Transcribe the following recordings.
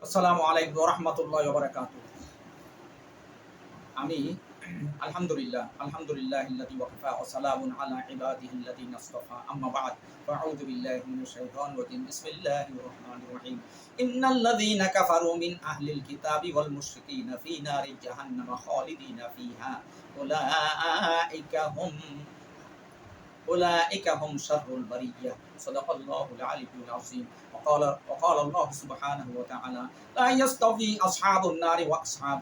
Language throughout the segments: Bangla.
আসসালামু আলাইকুম ওয়া রাহমাতুল্লাহি ওয়া বারাকাতুহু। আমি আলহামদুলিল্লাহিল্লাযী ওয়াকাফা ওয়া সালামুন আলা ইবাদিহিল্লাযীনা ইসতাফা আম্মা বা'দ ফাআউযু বিল্লাহি মিনাশ শাইতানির রাজীম বিসমিল্লাহির রহমানির রহিম ইন্নাল্লাযীনা কাফারু মিন আহলিল কিতাবি ওয়াল মুশরিকিনা ফী নারি জাহান্নাম খালিদিনা ফীহা أولئك هم شر البرية صدق الله العلي العظيم وقال الله سبحانه وتعالى لا يستوي أصحاب النار وأصحاب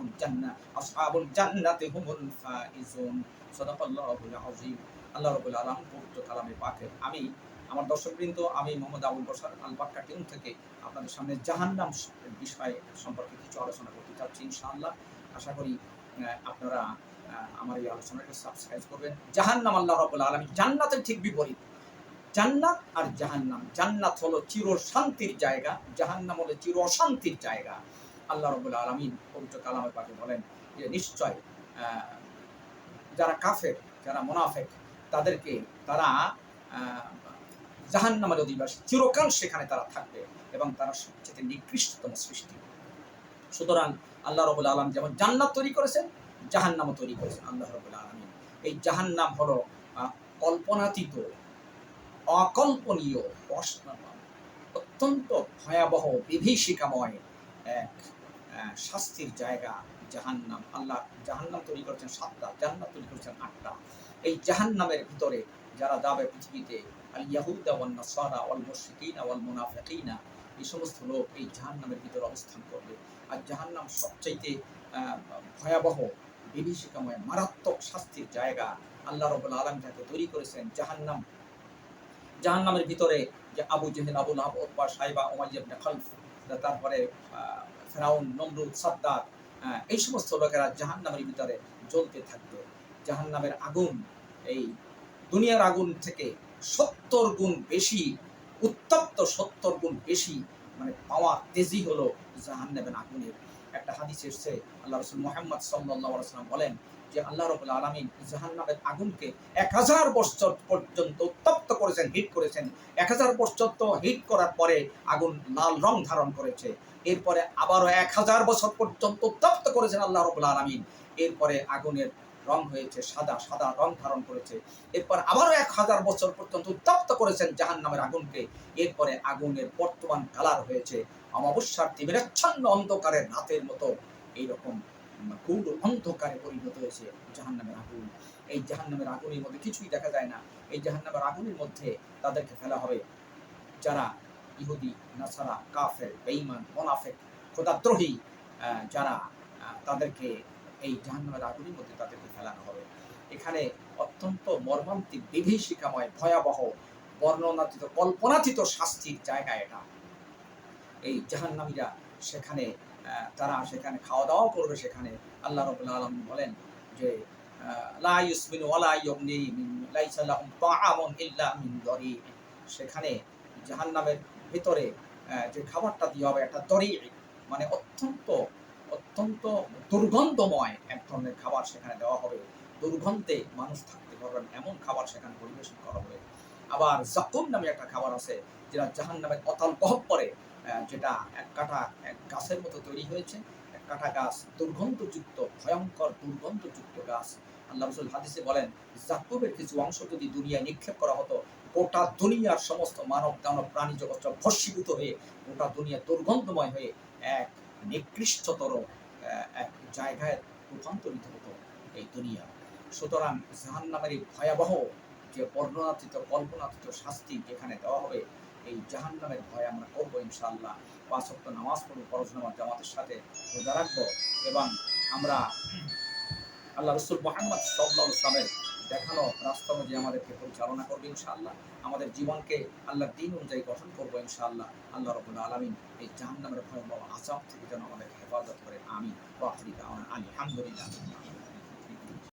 الجنة هم الفائزون صدق الله العظيم আল্লাহ রাব্বুল আলামিন পবিত্র কালামে পাকে আমি আমার দর্শকবৃন্দ আমি মোহাম্মদ আবুল বশর আল বাক্কা টিম থেকে আপনাদের সামনে জাহান্নাম বিষয় সম্পর্কে কিছু আলোচনা করতে চাচ্ছি ইনশাআল্লাহ। আশা করি আপনারা আমার এই আলোচনাকে সাবস্ক্রাইব করবেন। জাহান্নাম আল্লাহ রাব্বুল আলামিন জান্নাতের ঠিক বিপরীত। জান্নাত আর জাহান্নাম, জান্নাত হলো চির শান্তির জায়গা, জাহান্নাম হলো চির অশান্তির জায়গা। আল্লাহ রাব্বুল আলামিন পবিত্র কালামে পাকে বলেন যে নিশ্চয় যারা কাফের, যারা মুনাফিক তাদেরকে তারা জাহান্নামের অধিবাসী, চিরকাল সেখানে তারা থাকবে এবং তারা সবচেয়ে নিকৃষ্টতম সৃষ্টি। সুতরাং আল্লাহ রাব্বুল আলামিন যেমন জান্নাত তৈরি করেছেন, জাহান্নামও তৈরি করেছেন আল্লাহ রাব্বুল আলামিন। এই জাহান্নাম হলো কল্পনাতীত, অকল্পনীয়, অত্যন্ত ভয়াবহ, বিভীষিকাময় এক শাস্তির জায়গা জাহান্নাম। আল্লাহ জাহান্নাম তৈরি করেছেন 7টা, জান্নাত তৈরি করেছেন 8টা। এই জাহান্নামের ভিতরে যারা যাবে পৃথিবীতে, আল ইয়াহুদা ওয়ান নাসারা ওয়াল মুশরিকিনা ওয়াল মুনাফিকিনা, এই সমস্ত লোক এই জাহান্নামের ভিতরে অবস্থান করবে। আর জাহান্নাম সবচাইতে ভয়াবহ, বিভীষিকাময়, মারাত্মক শাস্তির জায়গা। আল্লাহ রাব্বুল আলামিন তাকে তৈরি করেছেন জাহান্নাম। জাহান্নামের ভিতরে যে আবু জেহেল, আবু লাহাব, উতবা, সাইবা, উমাইয়া ইবনে খালফ, তারপরে ফেরাউন, নমরুদ, সাদ্দাত, এই সমস্ত লোকেরা জাহান্নামের ভিতরে জ্বলতে থাকবে। জাহান্নামের আগুন এই দুনিয়ার আগুন থেকে 70 গুণ বেশি উত্তপ্ত, 70 গুণ বেশি, মানে পাওয়ার তেজি হলো জাহান্নামের আগুনের। একটা হাদিস এসেছে, আল্লাহ রাসূল মুহাম্মদ সাল্লাল্লাহু আলাইহি ওয়াসাল্লাম বলেন যে আল্লাহ রাব্বুল আলামিন জাহান্নামের আগুনকে 1000 বছর পর্যন্ত উত্তপ্ত করেছেন, হিট করেছেন। 1000 বছর তো হিট করার পরে আগুন লাল রং ধারণ করেছে। এরপরে আবারও 1000 বছর পর্যন্ত উত্তপ্ত করেছেন আল্লাহ রাব্বুল আলামিন। এরপরে আগুনের রং হয়েছে সাদা, সাদা রং ধারণ করেছে। এরপর আবারও 1000 বছর পর্যন্ত উত্তপ্ত করেছেন জাহান্নামের আগুনকে। এরপরে আগুনের বর্তমান কালার হয়েছে অমাবস্যার তিমিরাচ্ছন্ন অন্ধকারের রাতের মতো, এইরকম গূঢ় অন্ধকারে পরিণত হয়েছে জাহান্নামের আগুন। এই জাহান্নামের আগুনের মধ্যে কিছুই দেখা যায় না। এই জাহান্নামের আগুনের মধ্যে তাদেরকে ফেলা হবে যারা ইহুদি, নাসারা, কাফের, বেঈমান, মুনাফিক, খোদাদ্রোহী, যারা তাদেরকে এই জাহান্নামের আগুনের মধ্যে তাদেরকে ফেলানো হবে। এখানে অত্যন্ত মর্মান্তিক, বিভীষিকাময়, ভয়াবহ, বর্ণনাতীত, কল্পনাতীত শাস্তির জায়গা এটা। এই জাহান্নামীরা সেখানে তারা সেখানে খাওয়া দাওয়া করবে। সেখানে আল্লাহ রাব্বুল আলামিন বলেন যে লা ইউসমিনু ওয়া লা ইউগনি লাইসা লাহুম তাআমুন ইল্লা মিন দরি। সেখানে জাহান্নামের ভিতরে যে খাবারটা দেওয়া হবে একটা দরি, মানে অত্যন্ত অত্যন্ত দুর্গন্ধময় এক ধরনের খাবার সেখানে দেওয়া হবে। দুর্গন্ধে মানুষ থাকতে পারবেন এমন খাবার সেখানে পরিবেশন করা হবে। আবার জাকুম নামে একটা খাবার আছে, যেটা জাহান্নামের অতল গহ্বরে, যেটা এক কাটা এক গাছের মতো তৈরি হয়েছে। এক কাটা গাছ, দুর্গন্ধযুক্ত, ভয়ঙ্কর দুর্গন্ধযুক্ত গাছ। আল্লাহ রাসূল হাদিসে বলেন জাকুমের কিছু অংশ যদি দুনিয়ায় নিক্ষেপ করা হতো, গোটা দুনিয়ার সমস্ত মানব দানব প্রাণী জগৎ ভস্মীভূত হয়ে গোটা দুনিয়া দুর্গন্ধময় হয়ে এক নিকৃষ্টতর এক জায়গায় রূপান্তরিত হতো এই দুনিয়া। সুতরাং জাহান্নামের এই ভয়াবহ যে বর্ণনাতীত, কল্পনাতীত শাস্তি যেখানে দেওয়া হবে, এই জাহান্নামের ভয় আমরা করবো ইনশাআল্লাহ। 5 ওয়াক্ত নামাজ পড়বো, ফরজ নামাজ জামাতের সাথে রোজা রাখবো এবং আমরা আল্লাহ রাসূল মুহাম্মদ সাল্লাল্লাহু আলাইহি ওয়াসাল্লামের দেখানো রাস্তা অনুযায়ী আমাদেরকে পরিচালনা করবে ইনশাআল্লাহ। আমাদের জীবনকে আল্লাহর দ্বীন অনুযায়ী গঠন করবো ইনশাআল্লাহ। আল্লাহ রাব্বুল আলামিন এই জাহান্নামের ভয়াবহ আযাব থেকে যেন আমাদেরকে হেফাজত করে। আমিন। ওয়া আখিরু দাওয়ানা আলহামদুলিল্লাহ।